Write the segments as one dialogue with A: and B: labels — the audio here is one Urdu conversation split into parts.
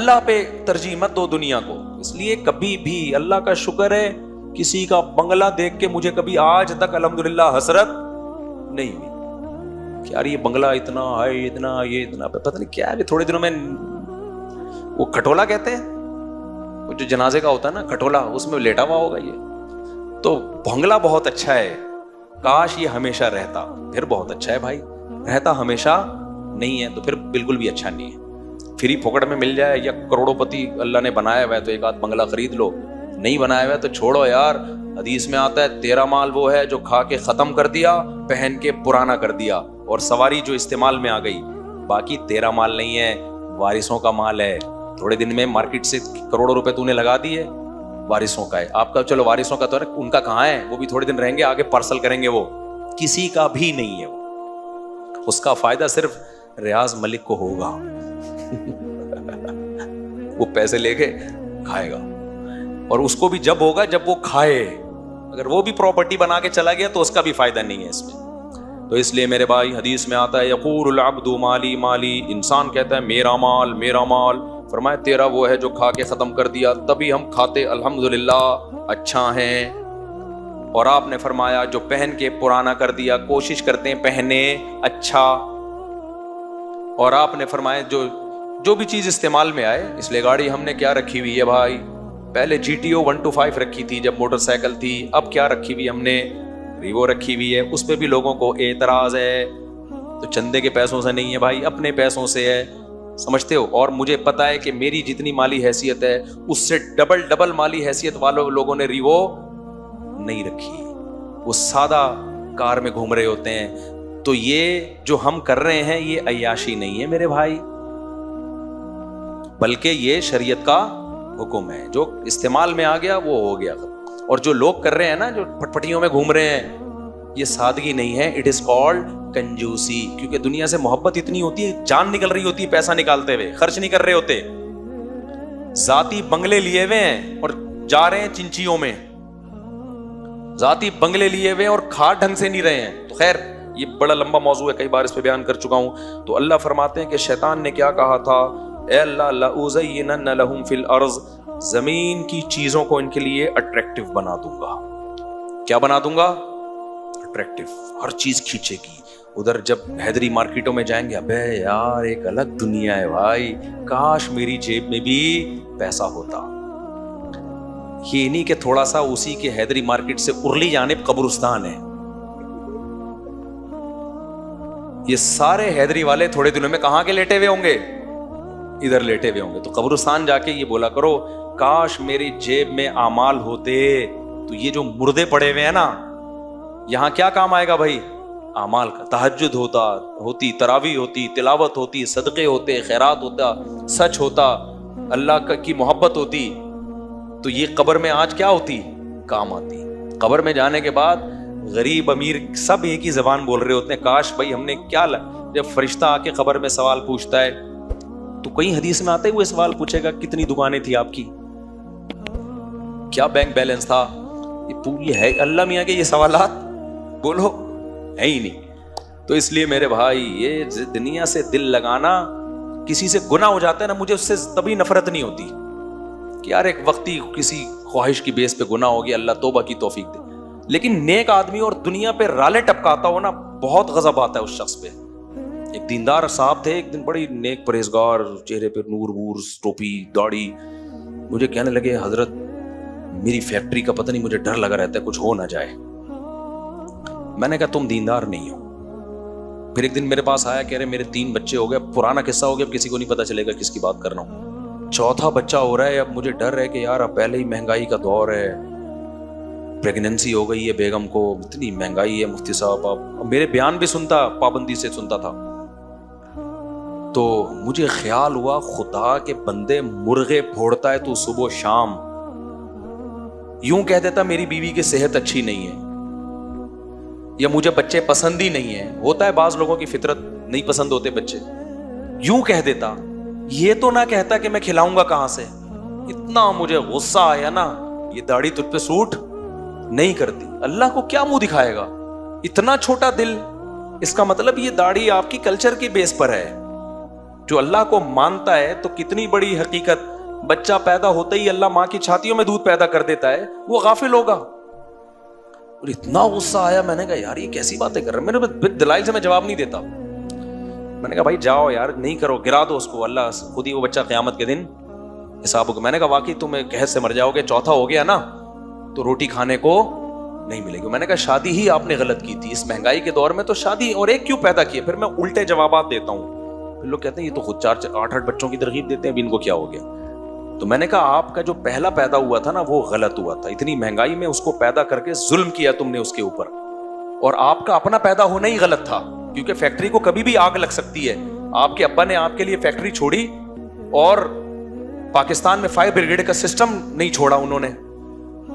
A: اللہ پہ ترجیح مت دو دنیا کو. اس لیے کبھی بھی اللہ کا شکر ہے کسی کا بنگلہ دیکھ کے مجھے کبھی آج تک الحمدللہ حسرت نہیں ہوئی کہ یار یہ بنگلہ اتنا ہے, اتنا یہ اتنا, پتہ نہیں کیا ہے. تھوڑے دنوں میں وہ کھٹولا کہتے ہیں, وہ جو جنازے کا ہوتا ہے نا کھٹولا, اس میں لیٹا ہوا ہوگا یہ. تو بنگلہ بہت اچھا ہے, کاش یہ ہمیشہ رہتا, پھر بہت اچھا ہے بھائی. رہتا ہمیشہ نہیں ہے تو پھر بالکل بھی اچھا نہیں ہے. فری پھوکٹ میں مل جائے, یا کروڑوں پتی اللہ نے بنایا ہوا ہے تو ایک آدھ بنگلہ خرید لو, نہیں بنایا ہوا ہے تو چھوڑو یار. حدیث میں آتا ہے تیرا مال وہ ہے جو کھا کے ختم کر دیا, پہن کے پرانا کر دیا, اور سواری جو استعمال میں آ گئی. باقی تیرا مال نہیں ہے, وارثوں کا مال ہے. تھوڑے دن میں مارکیٹ سے کروڑوں روپے تو نے لگا دیے, وارثوں کا ہے. آپ کا چلو وارثوں کا تو ہے, ان کا کہاں ہے, وہ بھی تھوڑے دن رہیں گے, آگے پارسل کریں گے. وہ کسی کا بھی نہیں ہے. اس کا فائدہ صرف ریاض ملک کو ہوگا. وہ پیسے لے کے کھائے گا, اور اس کو بھی جب ہوگا جب وہ کھائے. اگر وہ بھی پراپرٹی بنا کے چلا گیا تو اس کا بھی فائدہ نہیں ہے اس میں. تو اس لیے میرے بھائی حدیث میں آتا ہے یقول العبد مالی مالی, انسان کہتا ہے میرا مال میرا مال. فرمایا تیرا وہ ہے جو کھا کے ختم کر دیا, تبھی ہم کھاتے الحمدللہ اچھا ہیں. اور آپ نے فرمایا جو پہن کے پرانا کر دیا, کوشش کرتے ہیں پہنے اچھا. اور آپ نے فرمایا جو بھی چیز استعمال میں آئے, اس لیے گاڑی ہم نے کیا رکھی ہوئی ہے بھائی, پہلے GTO 125 رکھی تھی جب موٹر سائیکل تھی, اب کیا رکھی ہوئی ہم نے, ریوو رکھی ہوئی ہے. اس پہ بھی لوگوں کو اعتراض ہے, تو چندے کے پیسوں سے نہیں ہے بھائی, اپنے پیسوں سے ہے, سمجھتے ہو. اور مجھے پتا ہے کہ میری جتنی مالی حیثیت ہے اس سے ڈبل مالی حیثیت والوں لوگوں نے ریوو نہیں رکھی, وہ سادہ کار میں گھوم رہے ہوتے ہیں. تو یہ جو ہم کر رہے ہیں یہ عیاشی نہیں ہے میرے بھائی, بلکہ یہ شریعت کا حکم ہے. جو استعمال میں آ گیا وہ ہو گیا. اور جو لوگ کر رہے ہیں نا, جو پٹپٹیوں میں گھوم رہے ہیں, یہ سادگی نہیں ہے, اٹ از کالڈ کنجوسی. کیونکہ دنیا سے محبت اتنی ہوتی ہے, جان نکل رہی ہوتی ہے پیسہ نکالتے ہوئے, خرچ نہیں کر رہے ہوتے. ذاتی بنگلے لیے ہوئے ہیں اور جا رہے ہیں چنچیوں میں, ذاتی بنگلے لیے ہوئے اور کھا ڈھنگ سے نہیں رہے ہیں. تو خیر یہ بڑا لمبا موضوع ہے, کئی بار اس پہ بیان کر چکا ہوں. تو اللہ فرماتے ہیں کہ شیطان نے کیا کہا تھا, اے اللہ لأزینن لہم فی الارض, زمین کی چیزوں کو ان کے لیے اٹریکٹیو بنا دوں گا. کیا بنا دوں گا؟ اٹریکٹیو, ہر چیز کھینچے گی. ادھر جب حیدری مارکیٹوں میں جائیں گے, ابے یار ایک الگ دنیا ہے بھائی, کاش میری جیب میں بھی پیسہ ہوتا. یہ نہیں کہ تھوڑا سا اسی کے حیدری مارکیٹ سے ارلی جانب قبرستان ہے. یہ سارے حیدری والے تھوڑے دنوں میں کہاں کے لیٹے ہوئے ہوں گے, ادھر لیٹے ہوئے ہوں گے. تو قبرستان جا کے یہ بولا کرو کاش میری جیب میں اعمال ہوتے. تو یہ جو مردے پڑے ہوئے ہیں نا, یہاں کیا کام آئے گا بھائی, اعمال کا. تہجد ہوتی, تراویح ہوتی, تلاوت ہوتی, صدقے ہوتے, خیرات ہوتا, سچ ہوتا, اللہ کی محبت ہوتی. تو یہ قبر میں آج کیا ہوتی, کام آتی. قبر میں جانے کے بعد غریب امیر سب ایک ہی زبان بول رہے ہوتے ہیں, کاش بھائی ہم نے کیا جب فرشتہ آ کے قبر میں سوال پوچھتا ہے تو کئی حدیث میں آتا ہے وہ سوال پوچھے گا کتنی دکانیں تھی آپ کی, کیا بینک بیلنس تھا. یہ پوری ہے اللہ میاں کے یہ سوالات بولو ہے ہی نہیں. تو اس لیے میرے بھائی یہ دنیا سے دل لگانا, کسی سے گناہ ہو جاتا ہے نا, مجھے اس سے تبھی نفرت نہیں ہوتی کہ یار ایک وقتی کسی خواہش کی بیس پہ گناہ ہو گیا, اللہ توبہ کی توفیق دے. لیکن نیک آدمی اور دنیا پہ رالے ٹپکاتا ہو نا, بہت غضب آتا ہے اس شخص پہ. ایک دیندار صاحب تھے, ایک دن بڑی نیک پرہیزگار, چہرے پہ نور وور, ٹوپی داڑھی. مجھے کہنے لگے حضرت میری فیکٹری کا پتہ نہیں, مجھے ڈر لگا رہتا ہے کچھ ہو نہ جائے. میں نے کہا تم دیندار نہیں ہو. پھر ایک دن میرے پاس آیا, کہہ رہے میرے 3 بچے ہو گئے, پرانا قصہ ہو گیا, اب کسی کو نہیں پتا چلے گا کس کی بات کر رہا ہوں. 4تھا بچہ ہو رہا ہے, اب مجھے ڈر ہے کہ یار اب پہلے ہی مہنگائی کا دور ہے, پریگننسی ہو گئی ہے بیگم کو, اتنی مہنگائی ہے مفتی صاحب. اب میرے بیان بھی سنتا, پابندی سے سنتا تھا. تو مجھے خیال ہوا خدا کے بندے, مرغے پھوڑتا ہے تو صبح و شام, یوں کہہ دیتا میری بیوی کی صحت اچھی نہیں ہے یا مجھے بچے پسند ہی نہیں ہے. ہوتا ہے بعض لوگوں کی فطرت نہیں پسند ہوتے بچے, یوں کہہ دیتا. یہ تو نہ کہتا کہ میں کھلاؤں گا کہاں سے. اتنا مجھے غصہ آیا نا, یہ داڑھی تجھ پہ سوٹ نہیں کرتی. اللہ کو کیا منہ دکھائے گا, اتنا چھوٹا دل. اس کا مطلب یہ داڑھی آپ کی کلچر کی بیس پر ہے. جو اللہ کو مانتا ہے تو کتنی بڑی حقیقت، بچہ پیدا ہوتے ہی اللہ ماں کی چھاتیوں میں دودھ پیدا کر دیتا ہے، وہ غافل ہوگا. اور اتنا غصہ آیا، میں نے کہا یار یہ کیسی باتیں کر رہے ہیں. میرے دلائل سے میں جواب نہیں دیتا. میں نے کہا بھائی جاؤ یار، نہیں کرو، گرا دو اس کو، اللہ خود ہی وہ بچہ قیامت کے دن حساب ہوگا. میں نے کہا واقعی تم قحط سے مر جاؤ گے، چوتھا ہو گیا نا تو روٹی کھانے کو نہیں ملے گی. میں نے کہا شادی ہی آپ نے غلط کی تھی، اس مہنگائی کے دور میں تو شادی اور ایک کیوں پیدا کی ہے. پھر میں الٹے جوابات دیتا ہوں، پھر لوگ کہتے ہیں یہ تو خود 8 بچوں کی ترغیب دیتے ہیں، اب ان کو کیا ہو گیا. تو میں نے کہا آپ کا جو پہلا پیدا ہوا تھا نا وہ غلط ہوا تھا، اتنی مہنگائی میں اس کو پیدا کر کے ظلم کیا تم نے اس کے اوپر. اور آپ کا اپنا پیدا ہونا ہی غلط تھا، کیونکہ فیکٹری کو کبھی بھی آگ لگ سکتی ہے. آپ کے ابا نے آپ کے لیے فیکٹری چھوڑی اور پاکستان میں فائر بریگیڈ کا سسٹم نہیں چھوڑا انہوں نے.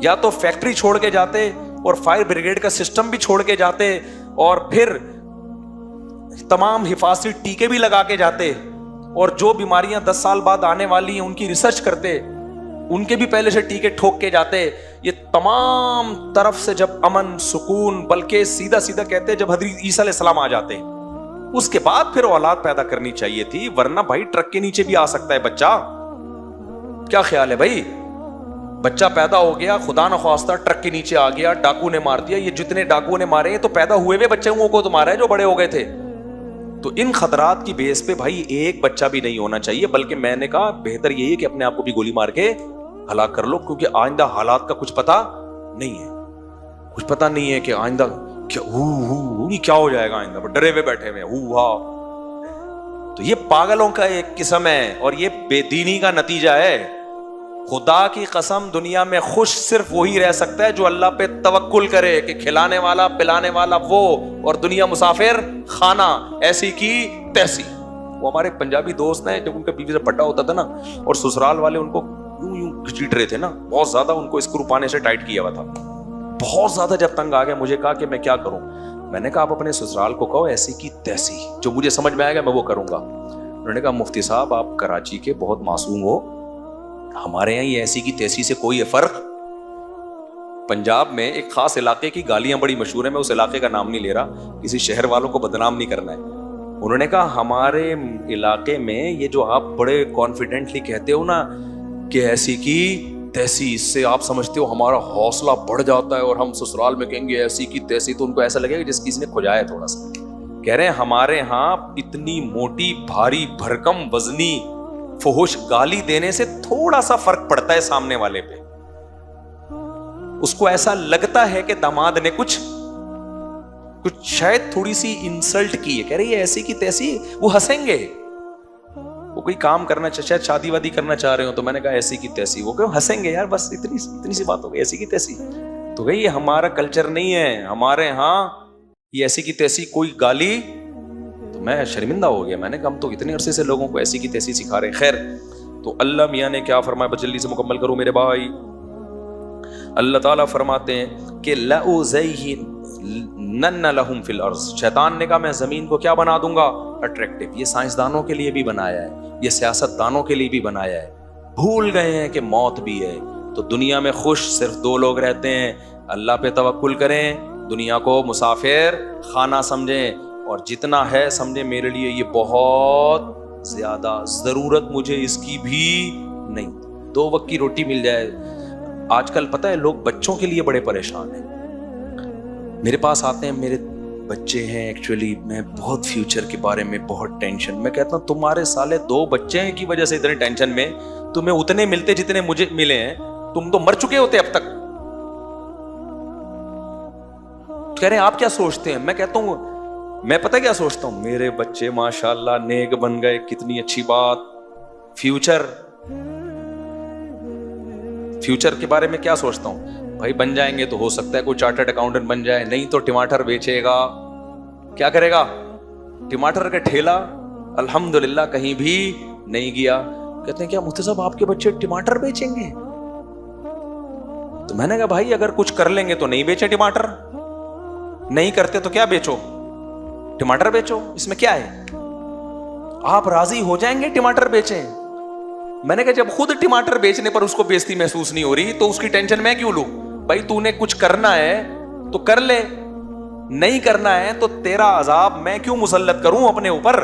A: یا تو فیکٹری چھوڑ کے جاتے اور فائر بریگیڈ کا سسٹم بھی چھوڑ کے جاتے اور پھر تمام حفاظتی ٹیکے بھی لگا کے جاتے، اور جو بیماریاں 10 سال بعد آنے والی ہیں ان کی ریسرچ کرتے، ان کے بھی پہلے سے ٹیکے ٹھوک کے جاتے. یہ تمام طرف سے جب امن سکون، بلکہ سیدھا سیدھا کہتے جب حضرت عیسیٰ علیہ السلام آ جاتے اس کے بعد پھر اولاد پیدا کرنی چاہیے تھی. ورنہ بھائی ٹرک کے نیچے بھی آ سکتا ہے بچہ. کیا خیال ہے بھائی؟ بچہ پیدا ہو گیا، خدا نخواستہ ٹرک کے نیچے آ گیا، ڈاکو نے مار دیا. یہ جتنے ڈاکو نے مارے ہیں تو پیدا ہوئے ہوئے بچوں کو تو مارا ہے جو بڑے ہو گئے تھے. تو ان خطرات کی بیس پہ بھائی ایک بچہ بھی نہیں ہونا چاہیے. بلکہ میں نے کہا بہتر یہی ہے کہ اپنے آپ کو بھی گولی مار کے ہلاک کر لو، کیونکہ آئندہ حالات کا کچھ پتا نہیں ہے. کچھ پتا نہیں ہے کہ آئندہ کیا ہو جائے گا. آئندہ ڈرے ہوئے بیٹھے ہوئے تو یہ پاگلوں کا ایک قسم ہے اور یہ بے دینی کا نتیجہ ہے. خدا کی قسم دنیا میں خوش صرف وہی رہ سکتا ہے جو اللہ پہ توکل کرے کہ کھلانے والا پلانے والا وہ، اور دنیا مسافر خانہ ایسی کی تیسی. وہ ہمارے پنجابی دوست ہیں، جب ان کا بیوی سے پٹا ہوتا تھا نا اور سسرال والے ان کو یوں گھچیٹ رہے تھے نا، بہت زیادہ ان کو اسکرو پانے سے ٹائٹ کیا ہوا تھا. بہت زیادہ جب تنگ آ گیا، مجھے کہا کہ میں کیا کروں. میں نے کہا آپ اپنے سسرال کو کہو ایسی کی تیسی، جو مجھے سمجھ میں آئے گا میں وہ کروں گا. انہوں نے کہا مفتی صاحب آپ کراچی کے بہت معصوم ہو، ہمارے یہاں یہ ایسی کی تیسی سے کوئی فرق. پنجاب میں ایک خاص علاقے کی گالیاں بڑی مشہور ہیں، میں اس علاقے کا نام نہیں لے رہا، کسی شہر والوں کو بدنام نہیں کرنا ہے. انہوں نے کہا ہمارے علاقے میں یہ جو آپ بڑے کانفیڈنٹلی کہتے ہو نا کہ ایسی کی تیسی، اس سے آپ سمجھتے ہو ہمارا حوصلہ بڑھ جاتا ہے اور ہم سسرال میں کہیں گے ایسی کی تیسی تو ان کو ایسا لگے گا جس کسی نے کھجایا تھوڑا سا. کہہ رہے ہیں ہمارے ہاں اتنی موٹی بھاری بھرکم وزنی فحش گالی دینے سے تھوڑا سا فرق پڑتا ہے سامنے والے پہ. اس کو ایسا لگتا ہے کہ داماد نے کچھ شاید تھوڑی سی انسلٹ کی ہے. کہہ رہی ہے ایسی کی تیسی، وہ ہنسیں گے. وہ کوئی کام کرنا شاید شادی وادی کرنا چاہ رہے ہو تو میں نے کہا ایسی کی تیسی، وہ کیوں ہنسیں گے یار، بس اتنی سی بات ہو گئی ایسی کی تیسی. تو بھائی یہ ہمارا کلچر نہیں ہے. ہمارے ہاں یہ ایسی کی تیسی کوئی گالی، تو میں شرمندہ ہو گیا. میں نے کہا ہم تو اتنے عرصے سے لوگوں کو ایسی کی تیسی سکھا رہے. خیر تو اللہ میاں نے کیا فرمایا، بس جلدی سے مکمل کروں میرے بھائی. اللہ تعالیٰ فرماتے ہیں کہ لَأُزَيِّنَنَّ لَهُمْ فِي الْأَرْضِ، شیطان نے کہا میں زمین کو کیا بنا دوں گا، اٹریکٹیو. یہ سائنسدانوں کے لیے بھی بنایا ہے، یہ سیاست دانوں کے لیے بھی بنایا ہے. بھول گئے ہیں کہ موت بھی ہے. تو دنیا میں خوش صرف 2 لوگ رہتے ہیں، اللہ پہ توکل کریں، دنیا کو مسافر خانہ سمجھیں، اور جتنا ہے سمجھیں میرے لیے یہ بہت زیادہ، ضرورت مجھے اس کی بھی نہیں. 2 وقت کی روٹی مل جائے. آج کل پتہ ہے لوگ بچوں کے لیے بڑے پریشان ہیں. میرے پاس آتے ہیں میرے بچے ہیں، ایکچولی میں بہت فیوچر کے بارے میں بہت ٹینشن. میں کہتا ہوں تمہارے سالے 2 بچے ہیں کی وجہ سے اتنے ٹینشن میں، تمہیں اتنے ملتے جتنے مجھے ملے ہیں، تم تو مر چکے ہوتے اب تک. کہہ رہے ہیں آپ کیا سوچتے ہیں؟ میں کہتا ہوں میں پتہ کیا سوچتا ہوں، میرے بچے ماشاءاللہ نیک بن گئے، کتنی اچھی بات. فیوچر کے بارے میں کیا سوچتا ہوں، بھائی بن جائیں گے تو ہو سکتا ہے کوئی چارٹرڈ اکاؤنٹنٹ بن جائے، نہیں تو ٹماٹر بیچے گا. کیا کرے گا؟ ٹماٹر کا ٹھیلا الحمدللہ کہیں بھی نہیں گیا. کہتے ہیں کیا مفتی صاحب آپ کے بچے ٹماٹر بیچیں گے؟ تو میں نے کہا بھائی اگر کچھ کر لیں گے تو نہیں بیچیں ٹماٹر، نہیں کرتے تو کیا بیچو، ٹماٹر بیچو. اس میں کیا ہے؟ آپ راضی ہو جائیں گے ٹماٹر بیچیں. میں نے کہا جب خود ٹماٹر بیچنے پر اس کو بیزتی محسوس نہیں ہو رہی تو اس کی ٹینشن میں کیوں لوں؟ بھائی تو نے کچھ کرنا ہے تو کر لے، نہیں کرنا ہے تو تیرا عذاب میں کیوں مسلط کروں اپنے اوپر.